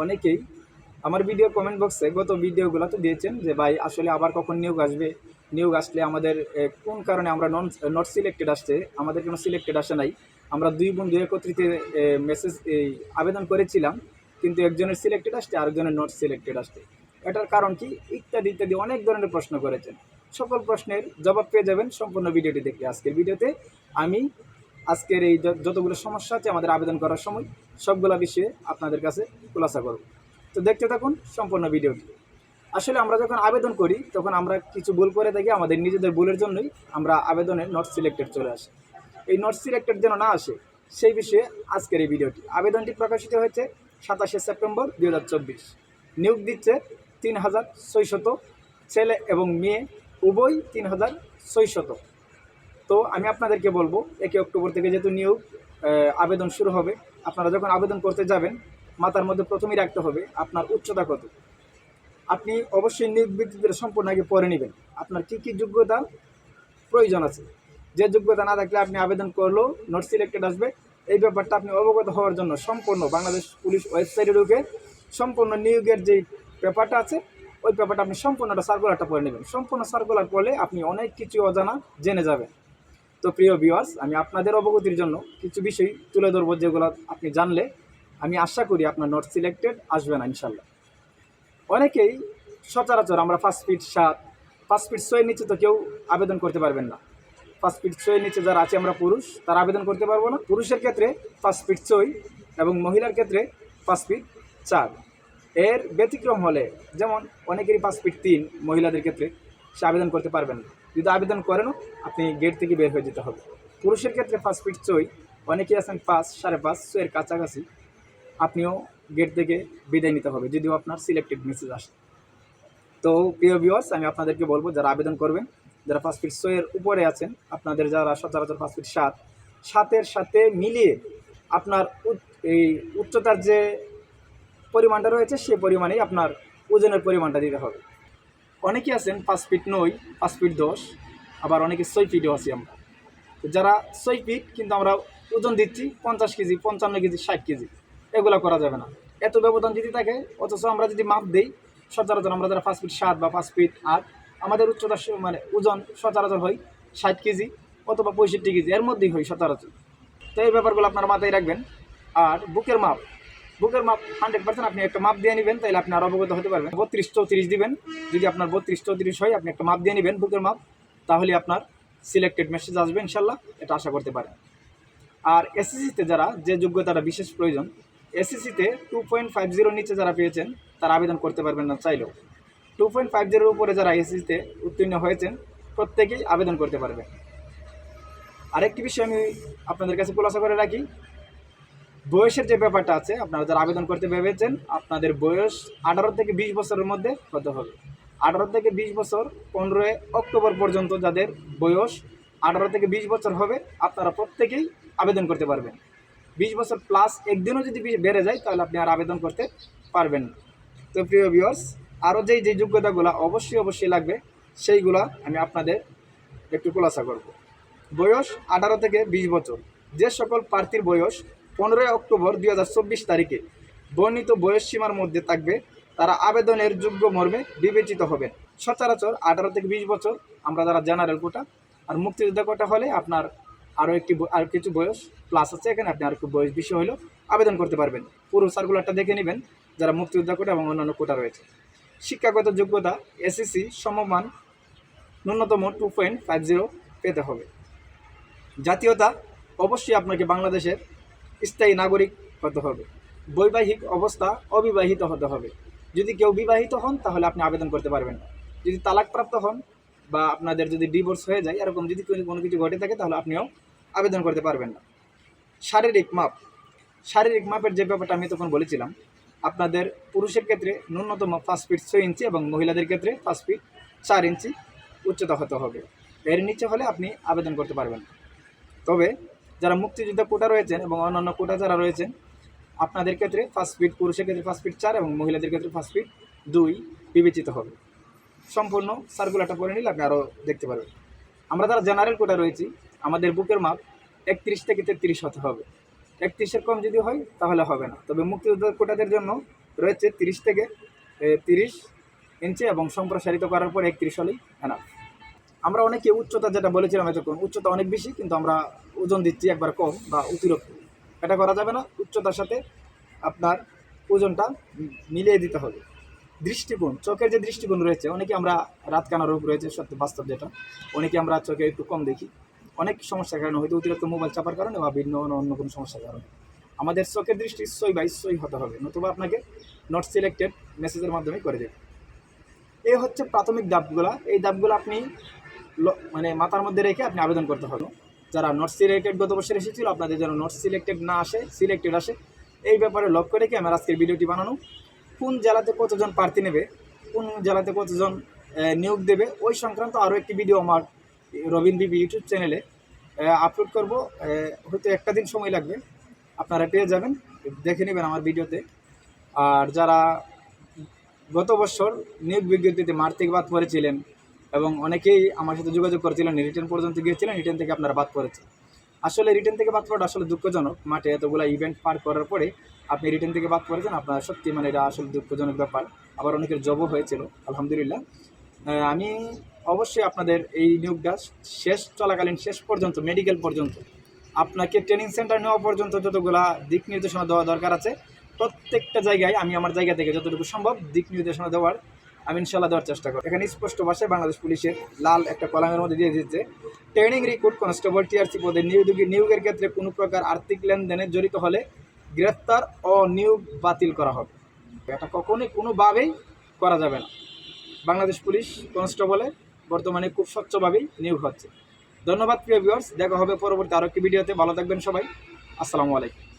অনেকেই আমার video comment বক্সে গত ভিডিওগুলোতে দিয়েছেন যে ভাই আসলে আবার কখন নিয়োগ আসবে, নিয়োগ আসলে আমাদের কোন কারণে আমরা নট সিলেক্টেড আসছে, আমাদের কোনো সিলেক্টেড আসে নাই। আমরা দুই বন্ধু একত্রিত মেসেজ আবেদন করেছিলাম, কিন্তু একজনের সিলেক্টেড আসছে আরেকজনের নট সিলেক্টেড আসছে। এটার কারণ কি, ইত্যাদি ইত্যাদি অনেক ধরনের প্রশ্ন করেছেন। সকল প্রশ্নের জবাব পেয়ে যাবেন সম্পূর্ণ ভিডিওটি দেখে। আজকের ভিডিওতে আমি আজকের এই যতগুলো সমস্যা আছে আমাদের আবেদন করার সময় সবগুলো বিষয়ে আপনাদের কাছে খোলাসা করব। তো দেখতে থাকুন সম্পূর্ণ ভিডিওটি। আসলে আমরা যখন আবেদন করি তখন আমরা কিছু ভুল করে থাকি, আমাদের নিজেদের ভুলের জন্যই আমরা আবেদনে নট সিলেক্টেড চলে আসে। এই নট সিলেক্টেড যেন না আসে সেই বিষয়ে আজকের এই ভিডিওটি। আবেদনটি প্রকাশিত হয়েছে 27শে সেপ্টেম্বর 2024। নিয়োগ দিচ্ছে 3600, ছেলে এবং মেয়ে উভয় 3600। তো আমি আপনাদেরকে বলবো 1 অক্টোবর থেকে যেহেতু নিয়োগ আবেদন শুরু হবে, আপনারা যখন আবেদন করতে যাবেন মাথার মধ্যে প্রথমেই রাখতে হবে আপনার উচ্চতা কত। আপনি অবশ্যই নিয়োগ বিজ্ঞপ্তিটা সম্পূর্ণ আগে পড়ে নেবেন, আপনার কী কী যোগ্যতা প্রয়োজন আছে। যে যোগ্যতা না থাকলে আপনি আবেদন করলেও নট সিলেক্টেড আসবে, এই ব্যাপারটা আপনি অবগত হওয়ার জন্য সম্পূর্ণ বাংলাদেশ পুলিশ ওয়েবসাইটে ঢুকে সম্পূর্ণ নিয়োগের যে পেপারটা আছে ওই পেপারটা আপনি সম্পূর্ণটা সার্কুলারটা পড়ে নেবেন। সম্পূর্ণ সার্কুলার পড়লে আপনি অনেক কিছু অজানা জেনে যাবেন। তো প্রিয় ভিউয়ার্স, আমি আপনাদের অবগতির জন্য কিছু বিষয় তুলে ধরবো যেগুলো আপনি জানলে আমি আশা করি আপনার নট সিলেক্টেড আসবে না ইনশাল্লাহ। অনেকেই সচরাচর আমরা 5 ফিট 7, 5 ফিট 6 নিচে তো কেউ আবেদন করতে পারবেন না। 5 ফিট 6 নিচে যারা আছে আমরা পুরুষ, তারা আবেদন করতে পারবো না। পুরুষের ক্ষেত্রে 5 ফিট 6 এবং মহিলার ক্ষেত্রে 5 ফিট 4। এর ব্যতিক্রম হলে যেমন অনেকেরই 5 ফিট 3 মহিলাদের ক্ষেত্রে, সে আবেদন করতে পারবেন না। যদি আবেদন করেনও আপনি গেট থেকে বের হয়ে যেতে হবে। পুরুষের ক্ষেত্রে 5 ফিট 6, অনেকেই আছেন 5, 5.5, 6 এর কাছাকাছি, আপনিও গেট থেকে বিদায় নিতে হবে যদিও আপনার সিলেক্টেড মেসেজ আসে। তো প্রিয় ভিউয়ার্স, আমি আপনাদেরকে বলবো যারা আবেদন করবেন, যারা 5 ফিট 6 এর উপরে আছেন, আপনাদের যারা সচরাচর 5 ফিট 7, 7-এর সাথে মিলিয়ে আপনার এই উচ্চতার যে পরিমাণটা রয়েছে সেই পরিমাণেই আপনার ওজনের পরিমাণটা দিতে হবে। অনেকেই আছেন 5 ফিট 9, 5 ফিট 10, আবার অনেকে 6 ফিটও আছি আমরা। তো যারা 6 ফিট কিন্তু আমরা ওজন দিচ্ছি 50 কেজি, 55 কেজি, 60 কেজি, এগুলো করা যাবে না। এত ব্যবধান যদি থাকে, অথচ আমরা যদি মাপ দিই সচরাচর আমরা যারা 5 ফিট 7 বা 5 ফিট 8, আমাদের উচ্চতা মানে ওজন সচরাচর হয় 60 কেজি অথবা 65 কেজি, এর মধ্যেই হয় সচরাচর। তো এই ব্যাপারগুলো আপনার মাথায় রাখবেন। আর বুকের মাপ, 100% আপনি একটা মাপ দিয়ে নেবেন, তাহলে আপনি আরও অবগত হতে পারবেন। 32-34 দিবেন। যদি আপনার 32-34 হয়, আপনি একটা মাপ দিয়ে নেবেন বুকের মাপ, তাহলে আপনার সিলেক্টেড মেসেজ আসবে ইনশাল্লাহ, এটা আশা করতে পারেন। আর এসএসসিতে যারা যে যোগ্যতাটা বিশেষ প্রয়োজন, এসএসসিতে 2.50 নিচে যারা পেয়েছেন তারা আবেদন করতে পারবেন না চাইলেও। 2.50 উপরে যারা এসএসসিতে উত্তীর্ণ হয়েছেন প্রত্যেকেই আবেদন করতে পারবেন। আরেকটি বিষয় আমি আপনাদের কাছে খোলাসা করে রাখি, বয়সের যে ব্যাপারটা আছে, আপনারা যারা আবেদন করতে ভেবেছেন আপনাদের বয়স 18 থেকে 20 বছরের মধ্যে হতে হবে। 18 থেকে 20 বছর 15 অক্টোবর পর্যন্ত যাদের বয়স 18 থেকে 20 বছর হবে আপনারা প্রত্যেকেই আবেদন করতে পারবেন। 20 বছর প্লাস একদিনও যদি বেড়ে যায় তাহলে আপনি আর আবেদন করতে পারবেন না। তো প্রিয় ভিউয়ার্স, আরও যে যোগ্যতাগুলো অবশ্যই লাগবে সেইগুলা আমি আপনাদের একটু খোলাসা করব। বয়স 18 থেকে 20 বছর, যে সকল প্রার্থীর বয়স 15 অক্টোবর 2024 তারিখে বর্ণিত বয়স সীমার মধ্যে থাকবে তারা আবেদনের যোগ্য মর্মে বিবেচিত হবেন। সচরাচর 18 থেকে 20 বছর আমরা যারা জেনারেল কোটা, আর মুক্তিযোদ্ধা কোটা হলে আপনার আর কিছু বয়স প্লাস আছে, এখানে আপনি আর একটু বয়স বেশি হলেও আবেদন করতে পারবেন। পুরো সার্কুলারটা দেখে নেবেন যারা মুক্তিযোদ্ধা কোটা এবং অন্যান্য কোটা রয়েছে। শিক্ষাগত যোগ্যতা এসএসসি সমমান ন্যূনতম 2.50 পেতে হবে। জাতীয়তা অবশ্যই আপনাকে বাংলাদেশের স্থায়ী নাগরিক হতে হবে। বৈবাহিক অবস্থা অবিবাহিত হতে হবে। যদি কেউ বিবাহিত হন তাহলে আপনি আবেদন করতে পারবেন না। যদি তালাকপ্রাপ্ত হন বা আপনাদের যদি ডিভোর্স হয়ে যায়, এরকম যদি কোনো কিছু ঘটে থাকে তাহলে আপনিও আবেদন করতে পারবেন না। শারীরিক মাপের যে ব্যাপারটা আমি তখন বলেছিলাম, আপনাদের পুরুষের ক্ষেত্রে ন্যূনতম 5 ফিট 6 ইঞ্চি এবং মহিলাদের ক্ষেত্রে 5 ফিট 4 ইঞ্চি উচ্চতা হতে হবে। এর নিচে হলে আপনি আবেদন করতে পারবেন না। তবে যারা মুক্তিযোদ্ধা কোটা রয়েছেন এবং অন্যান্য কোটা যারা রয়েছেন আপনাদের ক্ষেত্রে 5 ফিট, পুরুষের ক্ষেত্রে 5 ফিট 4 এবং মহিলাদের ক্ষেত্রে 5 ফিট 2 বিবেচিত হবে। সম্পূর্ণ সার্কুলারটা পড়ে নিলে আপনি আরও দেখতে পারবেন। আমরা যারা জেনারেল কোটা রয়েছি আমাদের বুকের মাপ 31 থেকে 33 হতে হবে। 31-এর কম যদি হয় তাহলে হবে না। তবে মুক্তিযোদ্ধা কোটাদের জন্য রয়েছে 30 থেকে 30 ইঞ্চি এবং সম্প্রসারিত করার পর 31 হলেই এনাফ। আমরা অনেকে উচ্চতা যেটা বলেছিলাম এতক্ষণ, উচ্চতা অনেক বেশি কিন্তু আমরা ওজন দিচ্ছি একবার কম বা অতিরিক্ত। এটা করা যাবে না। উচ্চতার সাথে আপনার ওজনটা মিলিয়ে দিতে হবে। দৃষ্টিকোণ, চোখের যে দৃষ্টিকোণ রয়েছে, অনেকে আমরা রাতকানা রোগ রয়েছে, সত্যি বাস্তব যেটা, অনেকে আমরা চোখে একটু কম দেখি অনেক সমস্যার কারণে, হয়তো অতিরিক্ত মোবাইল চাপার কারণে বা ভিন্ন অন্য কোনো সমস্যার কারণে। আমাদের চোখের দৃষ্টি সই বাই সই হতে হবে, নতুবা আপনাকে নট সিলেক্টেড মেসেজের মাধ্যমে করে দেবে। এই হচ্ছে প্রাথমিক ধাপগুলা। এই ধাপগুলো আপনি মানে মাথার মধ্যে রেখে আপনি আবেদন করতে হবে। যারা নট সিলেক্টেড গত বছর এসেছিল, আপনাদের যেন নট সিলেক্টেড না আসে, সিলেক্টেড আসে, এই ব্যাপারে লক্ষ্য রেখে আমার আজকের ভিডিওটি বানানো। কোন জেলাতে কতজন প্রার্থী নেবে, কোন জেলাতে কতজন নিয়োগ দেবে, ওই সংক্রান্ত আরও একটি ভিডিও আমার রবিন বিবি ইউটিউব চ্যানেলে আপলোড করব। হয়তো একটা দিন সময় লাগবে, আপনারা পেয়ে যাবেন, দেখে নেবেন আমার ভিডিওতে। আর যারা গত বছর নিয়োগ বিজ্ঞপ্তিতে মাঠ থেকে বাদ পড়েছিলেন এবং অনেকেই আমার সাথে যোগাযোগ করেছিলেন, রিটার্ন পর্যন্ত গিয়েছিলেন, রিটার্ন থেকে আপনারা বাদ পড়েছেন। আসলে রিটার্ন থেকে বাদ পড়াটা আসলে দুঃখজনক। মাঠে এতগুলো ইভেন্ট পার করার পরে আপনি রিটার্ন থেকে বাদ পড়েছেন, আপনার সত্যি মানে এটা আসলে দুঃখজনক ব্যাপার। আবার অনেকের জবও হয়েছিল, আলহামদুলিল্লাহ। আমি অবশ্যই আপনাদের এই নিয়োগটা শেষ চলাকালীন, শেষ পর্যন্ত, মেডিকেল পর্যন্ত, আপনাকে ট্রেনিং সেন্টার নেওয়া পর্যন্ত যতগুলা দিক নির্দেশনা দেওয়া দরকার আছে, প্রত্যেকটা জায়গায় আমি আমার জায়গা থেকে যতটুকু সম্ভব দিক নির্দেশনা দেওয়ার আমি ইনশাল্লাহ দেওয়ার চেষ্টা করি। এখানে স্পষ্ট ভাষায় বাংলাদেশ পুলিশের লাল একটা কলামের মধ্যে দিয়ে দিচ্ছে, ট্রেনিং রিক্রুট কনস্টেবল টিআরসি পদে নিয়োগের ক্ষেত্রে কোনো প্রকার আর্থিক লেনদেনে জড়িত হলে গ্রেফতার ও নিয়োগ বাতিল করা হবে। এটা কখনোই কোনোভাবেই করা যাবে না। বাংলাদেশ পুলিশ কনস্টেবলে বর্তমানে খুব স্বচ্ছভাবেই নিয়োগ হচ্ছে। ধন্যবাদ প্রিয় ভিউয়ার্স, দেখা হবে পরবর্তী আরও একটি ভিডিওতে। ভালো থাকবেন সবাই, আসসালামু আলাইকুম।